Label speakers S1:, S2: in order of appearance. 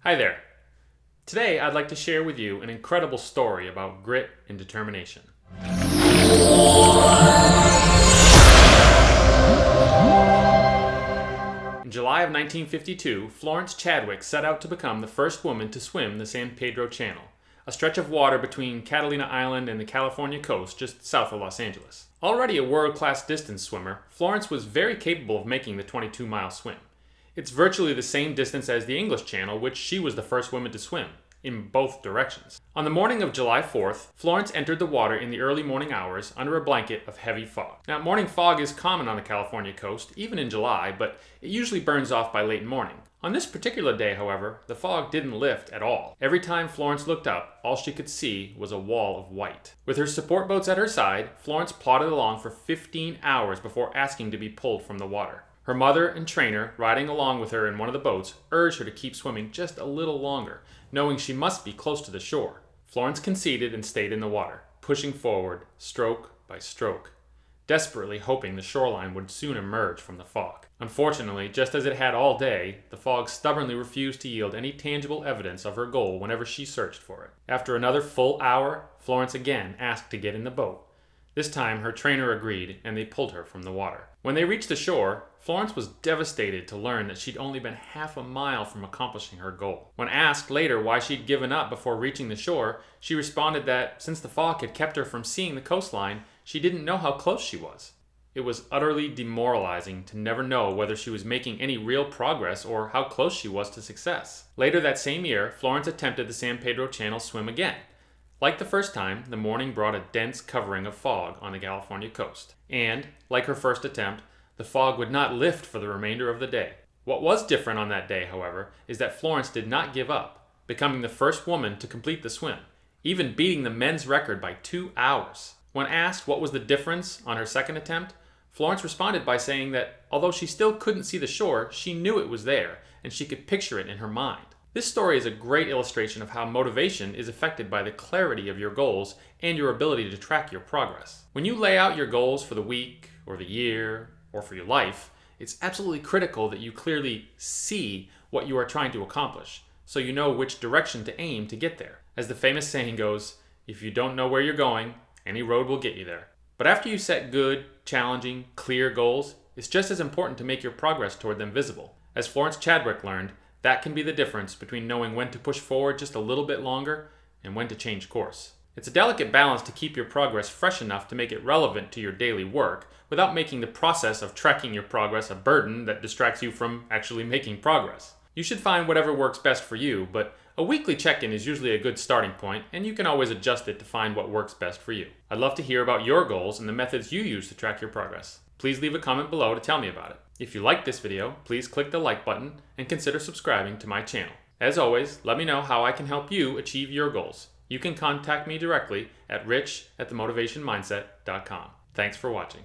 S1: Hi there. Today I'd like to share with you an incredible story about grit and determination. In July of 1952, Florence Chadwick set out to become the first woman to swim the San Pedro Channel, a stretch of water between Catalina Island and the California coast just south of Los Angeles. Already a world-class distance swimmer, Florence was very capable of making the 22-mile swim. It's virtually the same distance as the English Channel, which she was the first woman to swim, in both directions. On the morning of July 4th, Florence entered the water in the early morning hours under a blanket of heavy fog. Now, morning fog is common on the California coast, even in July, but it usually burns off by late morning. On this particular day, however, the fog didn't lift at all. Every time Florence looked up, all she could see was a wall of white. With her support boats at her side, Florence plodded along for 15 hours before asking to be pulled from the water. Her mother and trainer, riding along with her in one of the boats, urged her to keep swimming just a little longer, knowing she must be close to the shore. Florence conceded and stayed in the water, pushing forward, stroke by stroke, desperately hoping the shoreline would soon emerge from the fog. Unfortunately, just as it had all day, the fog stubbornly refused to yield any tangible evidence of her goal whenever she searched for it. After another full hour, Florence again asked to get in the boat. This time, her trainer agreed, and they pulled her from the water. When they reached the shore, Florence was devastated to learn that she'd only been half a mile from accomplishing her goal. When asked later why she'd given up before reaching the shore, she responded that since the fog had kept her from seeing the coastline, she didn't know how close she was. It was utterly demoralizing to never know whether she was making any real progress or how close she was to success. Later that same year, Florence attempted the San Pedro Channel swim again. Like the first time, the morning brought a dense covering of fog on the California coast. And, like her first attempt, the fog would not lift for the remainder of the day. What was different on that day, however, is that Florence did not give up, becoming the first woman to complete the swim, even beating the men's record by 2 hours. When asked what was the difference on her second attempt, Florence responded by saying that although she still couldn't see the shore, she knew it was there, and she could picture it in her mind. This story is a great illustration of how motivation is affected by the clarity of your goals and your ability to track your progress. When you lay out your goals for the week, or the year, or for your life, it's absolutely critical that you clearly see what you are trying to accomplish, so you know which direction to aim to get there. As the famous saying goes, if you don't know where you're going, any road will get you there. But after you set good, challenging, clear goals, it's just as important to make your progress toward them visible. As Florence Chadwick learned, that can be the difference between knowing when to push forward just a little bit longer and when to change course. It's a delicate balance to keep your progress fresh enough to make it relevant to your daily work without making the process of tracking your progress a burden that distracts you from actually making progress. You should find whatever works best for you, but a weekly check-in is usually a good starting point, and you can always adjust it to find what works best for you. I'd love to hear about your goals and the methods you use to track your progress. Please leave a comment below to tell me about it. If you liked this video, please click the like button and consider subscribing to my channel. As always, let me know how I can help you achieve your goals. You can contact me directly at rich@themotivationmindset.com. Thanks for watching.